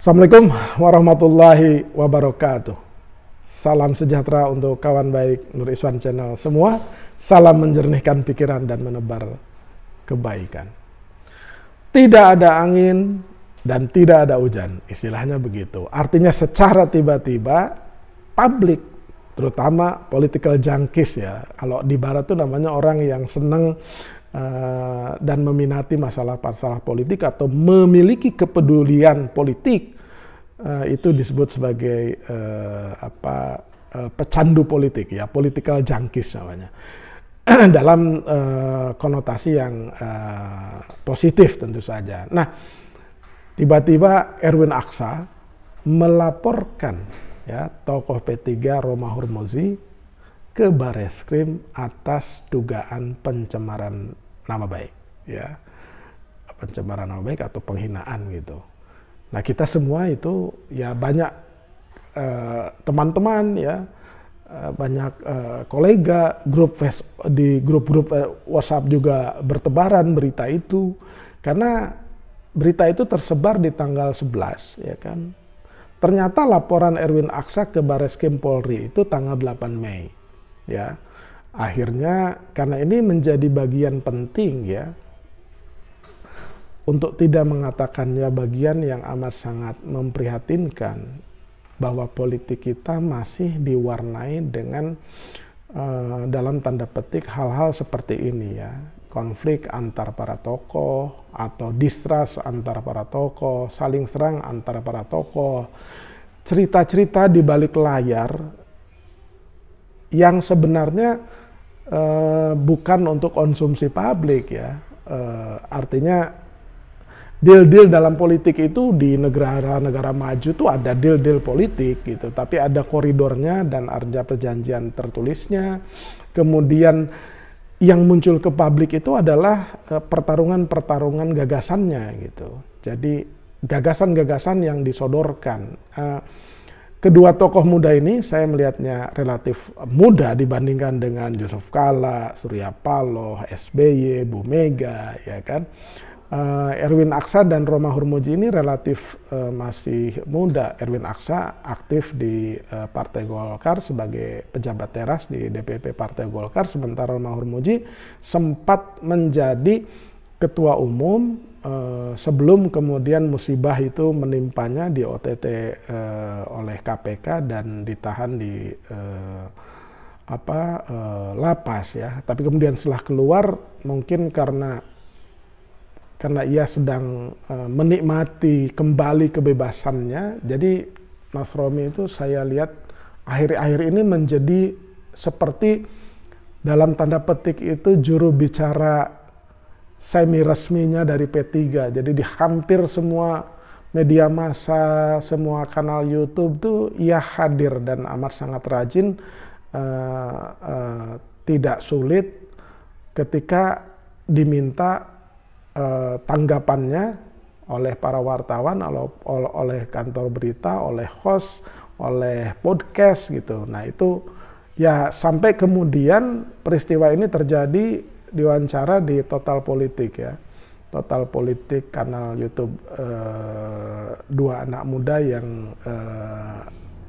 Assalamualaikum warahmatullahi wabarakatuh. Salam sejahtera untuk kawan baik Nur Iswan Channel semua. Salam menjernihkan pikiran dan menebar kebaikan. Tidak ada angin dan tidak ada hujan, istilahnya begitu. Artinya secara tiba-tiba publik, terutama political junkies ya. Kalau di barat itu namanya orang yang senang dan meminati masalah-masalah politik atau memiliki kepedulian politik, itu disebut sebagai pecandu politik ya, political junkies namanya. Dalam konotasi yang positif tentu saja. Nah, tiba-tiba Erwin Aksa melaporkan ya tokoh P3 Romahur Muzi ke Bareskrim atas dugaan pencemaran nama baik, ya, pencemaran nama baik atau penghinaan gitu. Nah, kita semua itu ya banyak teman-teman ya, banyak kolega, di grup-grup WhatsApp juga bertebaran berita itu, karena berita itu tersebar di tanggal 11 ya kan. Ternyata laporan Erwin Aksa ke Bareskrim Polri itu tanggal 8 Mei ya. Akhirnya karena ini menjadi bagian penting ya, untuk tidak mengatakannya bagian yang amat sangat memprihatinkan, bahwa politik kita masih diwarnai dengan dalam tanda petik hal-hal seperti ini ya. Konflik antar para tokoh atau distrust antar para tokoh, saling serang antara para tokoh, cerita-cerita di balik layar yang sebenarnya bukan untuk konsumsi publik ya. Artinya deal-deal dalam politik itu di negara-negara maju tuh ada deal-deal politik gitu, tapi ada koridornya dan ada perjanjian tertulisnya. Kemudian yang muncul ke publik itu adalah pertarungan-pertarungan gagasannya gitu. Jadi gagasan-gagasan yang disodorkan. Kedua tokoh muda ini saya melihatnya relatif muda dibandingkan dengan Yusuf Kalla, Surya Paloh, SBY, Bu Mega, ya kan. Erwin Aksa dan Romahur Muzi ini relatif masih muda. Erwin Aksa aktif di Partai Golkar sebagai pejabat teras di DPP Partai Golkar, sementara Romahur Muzi sempat menjadi ketua umum sebelum kemudian musibah itu menimpanya, di OTT oleh KPK dan ditahan di lapas ya. Tapi kemudian setelah keluar mungkin karena ia sedang menikmati kembali kebebasannya, jadi Mas Romi itu saya lihat akhir-akhir ini menjadi seperti dalam tanda petik itu juru bicara semi resminya dari P3. Jadi di hampir semua media massa, semua kanal YouTube tuh ia hadir dan amat sangat rajin, tidak sulit ketika diminta tanggapannya oleh para wartawan, oleh kantor berita, oleh host, oleh podcast gitu. Nah itu ya sampai kemudian peristiwa ini terjadi diwawancara di Total Politik ya. Total Politik kanal YouTube dua anak muda yang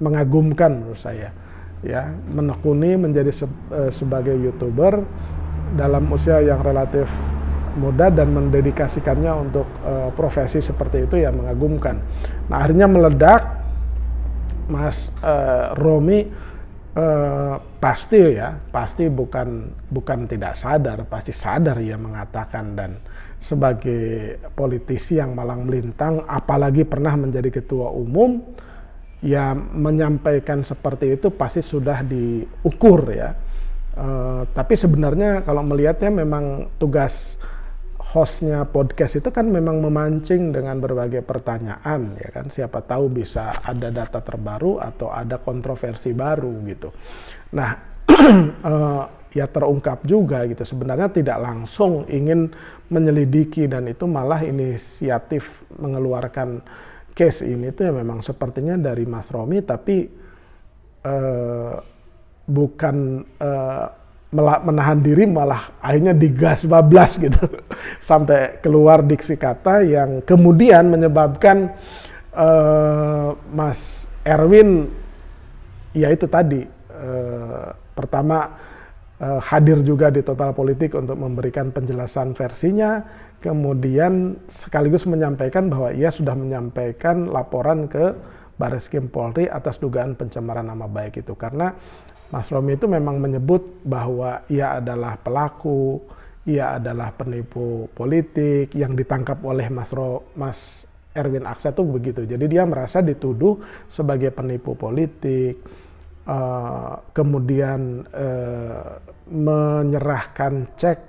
mengagumkan menurut saya ya, menekuni menjadi sebagai YouTuber dalam usia yang relatif muda dan mendedikasikannya untuk profesi seperti itu ya, mengagumkan. Nah akhirnya meledak. Mas Romi pasti bukan tidak sadar, pasti sadar ia mengatakan, dan sebagai politisi yang malang melintang apalagi pernah menjadi ketua umum ya, menyampaikan seperti itu pasti sudah diukur ya. Tapi sebenarnya kalau melihatnya memang tugas hostnya podcast itu kan memang memancing dengan berbagai pertanyaan ya kan, siapa tahu bisa ada data terbaru atau ada kontroversi baru gitu. Nah ya terungkap juga gitu, sebenarnya tidak langsung ingin menyelidiki, dan itu malah inisiatif mengeluarkan case ini tuh ya memang sepertinya dari Mas Romi, tapi bukan menahan diri, malah akhirnya digas bablas gitu sampai keluar diksi kata yang kemudian menyebabkan Mas Erwin, ya itu tadi, pertama hadir juga di Total Politik untuk memberikan penjelasan versinya, kemudian sekaligus menyampaikan bahwa ia sudah menyampaikan laporan ke Bareskrim Polri atas dugaan pencemaran nama baik itu. Karena Mas Romi itu memang menyebut bahwa ia adalah pelaku, ia adalah penipu politik yang ditangkap oleh Mas Erwin Aksa itu begitu. Jadi dia merasa dituduh sebagai penipu politik, kemudian menyerahkan cek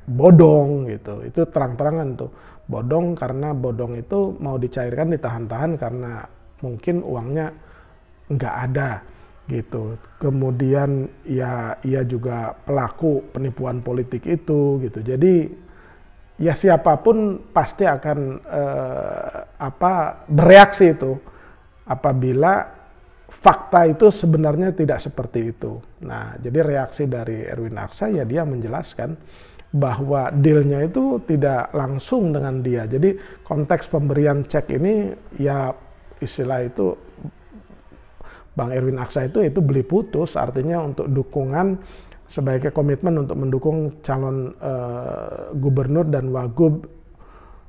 bodong gitu. Itu terang-terangan tuh, bodong, karena bodong itu mau dicairkan ditahan-tahan karena mungkin uangnya nggak ada gitu. Kemudian ya ia juga pelaku penipuan politik itu gitu. Jadi ya siapapun pasti akan bereaksi itu apabila fakta itu sebenarnya tidak seperti itu. Nah, jadi reaksi dari Erwin Aksa ya dia menjelaskan bahwa dealnya itu tidak langsung dengan dia. Jadi konteks pemberian cek ini ya istilah itu Bang Erwin Aksa itu beli putus, artinya untuk dukungan sebagai komitmen untuk mendukung calon gubernur dan wagub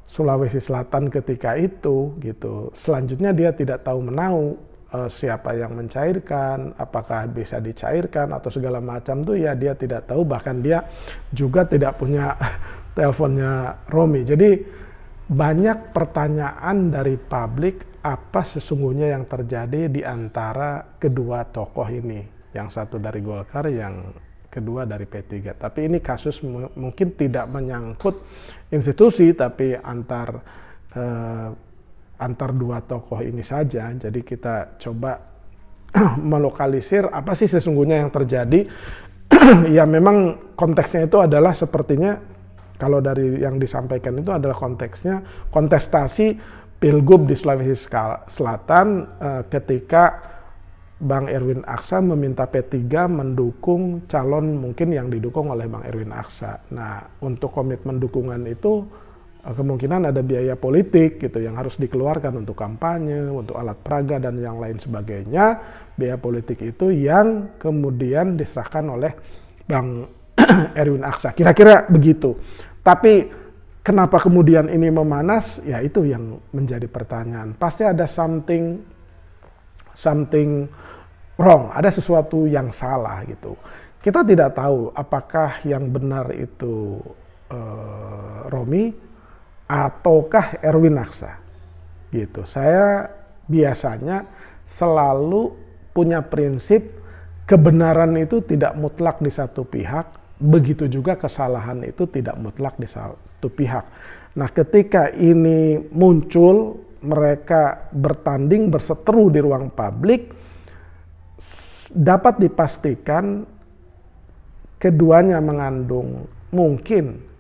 Sulawesi Selatan ketika itu gitu. Selanjutnya dia tidak tahu menau siapa yang mencairkan, apakah bisa dicairkan atau segala macam tuh ya dia tidak tahu, bahkan dia juga tidak punya teleponnya Romi. Jadi banyak pertanyaan dari publik apa sesungguhnya yang terjadi di antara kedua tokoh ini. Yang satu dari Golkar, yang kedua dari P3. Tapi ini kasus mungkin tidak menyangkut institusi, tapi antar dua tokoh ini saja. Jadi kita coba melokalisir apa sih sesungguhnya yang terjadi. Ya memang konteksnya itu adalah sepertinya, kalau dari yang disampaikan itu adalah konteksnya kontestasi Pilgub di Sulawesi Selatan ketika Bang Erwin Aksa meminta P3 mendukung calon mungkin yang didukung oleh Bang Erwin Aksa. Nah, untuk komitmen dukungan itu kemungkinan ada biaya politik gitu yang harus dikeluarkan untuk kampanye, untuk alat peraga dan yang lain sebagainya. Biaya politik itu yang kemudian diserahkan oleh Bang Erwin Aksa. Kira-kira begitu. Tapi kenapa kemudian ini memanas? Ya itu yang menjadi pertanyaan. Pasti ada something wrong, ada sesuatu yang salah gitu. Kita tidak tahu apakah yang benar itu Romi ataukah Erwin Aksa gitu. Saya biasanya selalu punya prinsip kebenaran itu tidak mutlak di satu pihak, begitu juga kesalahan itu tidak mutlak di satu pihak. Nah, ketika ini muncul, mereka bertanding, berseteru di ruang publik, dapat dipastikan keduanya mengandung mungkin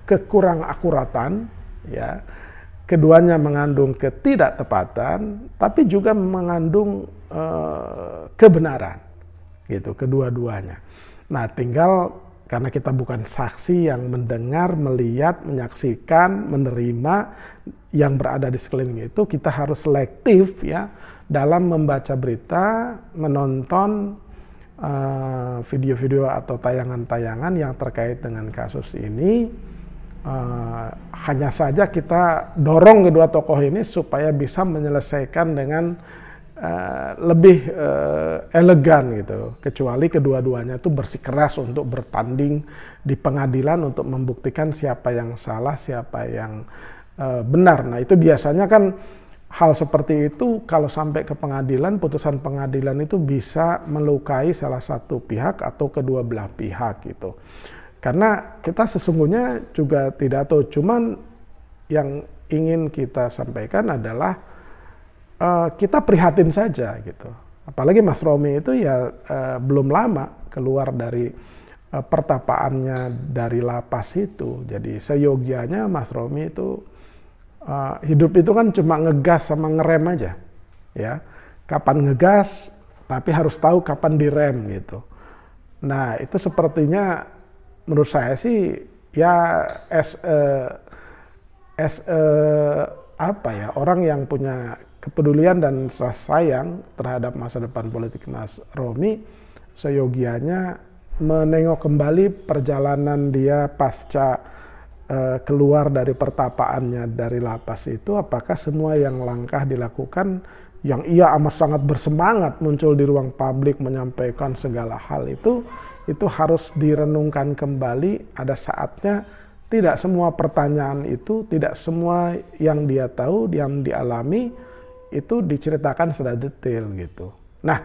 kekurang akuratan, ya, keduanya mengandung ketidaktepatan, tapi juga mengandung kebenaran, gitu, kedua-duanya. Nah, tinggal karena kita bukan saksi yang mendengar, melihat, menyaksikan, menerima yang berada di sekeliling itu, kita harus selektif ya dalam membaca berita, menonton video-video atau tayangan-tayangan yang terkait dengan kasus ini. Hanya saja kita dorong kedua tokoh ini supaya bisa menyelesaikan dengan lebih elegan gitu, kecuali kedua-duanya itu bersikeras untuk bertanding di pengadilan untuk membuktikan siapa yang salah, siapa yang benar. Nah, itu biasanya kan hal seperti itu kalau sampai ke pengadilan, putusan pengadilan itu bisa melukai salah satu pihak atau kedua belah pihak gitu. Karena kita sesungguhnya juga tidak tahu, cuman yang ingin kita sampaikan adalah kita prihatin saja gitu. Apalagi Mas Romi itu ya belum lama keluar dari pertapaannya dari lapas itu. Jadi seyogianya Mas Romi itu hidup itu kan cuma ngegas sama ngerem aja, ya. Kapan ngegas, tapi harus tahu kapan direm gitu. Nah, itu sepertinya menurut saya sih ya orang yang punya kepedulian dan rasa sayang terhadap masa depan politik Mas Romi, seyogianya menengok kembali perjalanan dia pasca keluar dari pertapaannya dari lapas itu, apakah semua yang langkah dilakukan yang ia amat sangat bersemangat muncul di ruang publik menyampaikan segala hal itu harus direnungkan kembali. Ada saatnya tidak semua pertanyaan itu, tidak semua yang dia tahu, yang dialami itu diceritakan secara detail gitu. Nah,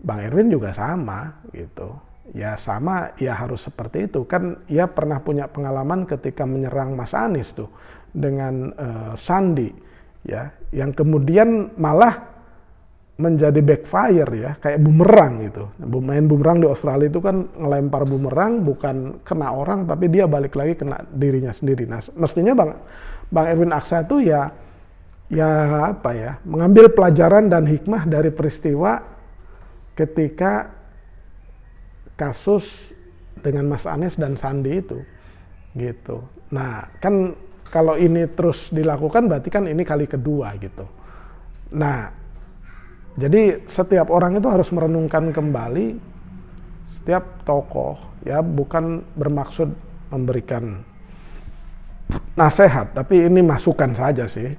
Bang Erwin juga sama gitu. Ya sama, ya harus seperti itu. Kan ia pernah punya pengalaman ketika menyerang Mas Anies tuh dengan Sandi, ya, yang kemudian malah menjadi backfire ya, kayak bumerang gitu. Main bumerang di Australia itu kan ngelempar bumerang, bukan kena orang tapi dia balik lagi kena dirinya sendiri. Nah, mestinya Bang Erwin Aksa itu ya mengambil pelajaran dan hikmah dari peristiwa ketika kasus dengan Mas Anies dan Sandi itu gitu. Nah, kan kalau ini terus dilakukan berarti kan ini kali kedua gitu. Nah, jadi setiap orang itu harus merenungkan kembali setiap tokoh, ya, bukan bermaksud memberikan nasihat, tapi ini masukan saja sih.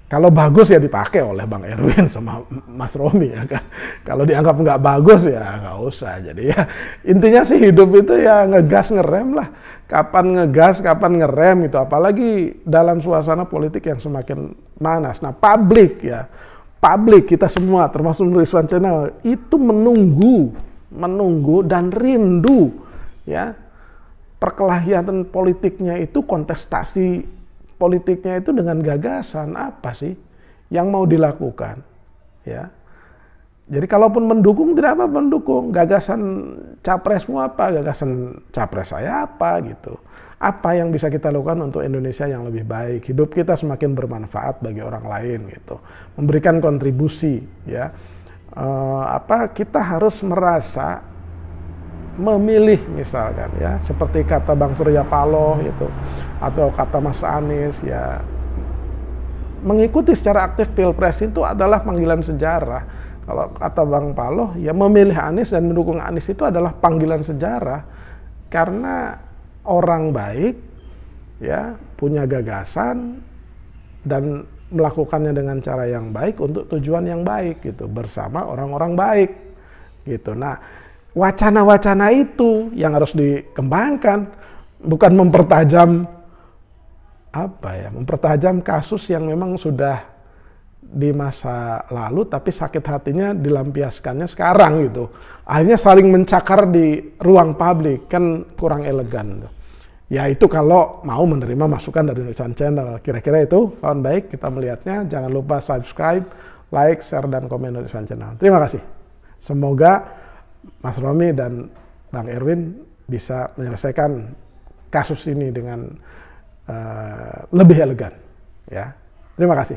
Kalau bagus ya dipakai oleh Bang Erwin sama Mas Romi ya kan. Kalau dianggap nggak bagus ya nggak usah. Jadi ya intinya sih hidup itu ya ngegas ngerem lah. Kapan ngegas, kapan ngerem gitu. Apalagi dalam suasana politik yang semakin panas. Nah publik kita semua termasuk Rizwan Channel itu menunggu dan rindu ya perkelahian politiknya itu, kontestasi politiknya itu dengan gagasan apa sih yang mau dilakukan ya. Jadi kalaupun mendukung, tidak apa mendukung, gagasan capresmu apa, gagasan capres saya apa gitu. Apa yang bisa kita lakukan untuk Indonesia yang lebih baik, hidup kita semakin bermanfaat bagi orang lain gitu, memberikan kontribusi ya. Kita harus merasa memilih misalkan ya, seperti kata Bang Surya Paloh itu atau kata Mas Anies ya, mengikuti secara aktif Pilpres itu adalah panggilan sejarah. Kalau kata Bang Paloh ya, memilih Anies dan mendukung Anies itu adalah panggilan sejarah karena orang baik ya, punya gagasan dan melakukannya dengan cara yang baik untuk tujuan yang baik gitu, bersama orang-orang baik gitu. Nah, wacana-wacana itu yang harus dikembangkan, bukan mempertajam kasus yang memang sudah di masa lalu tapi sakit hatinya dilampiaskannya sekarang gitu. Akhirnya saling mencakar di ruang publik, kan kurang elegan. Ya itu kalau mau menerima masukan dari Rizwan Channel. Kira-kira itu kawan baik, kita melihatnya. Jangan lupa subscribe, like, share, dan komen Rizwan Channel. Terima kasih. Semoga Mas Romi dan Bang Erwin bisa menyelesaikan kasus ini dengan lebih elegan. Ya, terima kasih.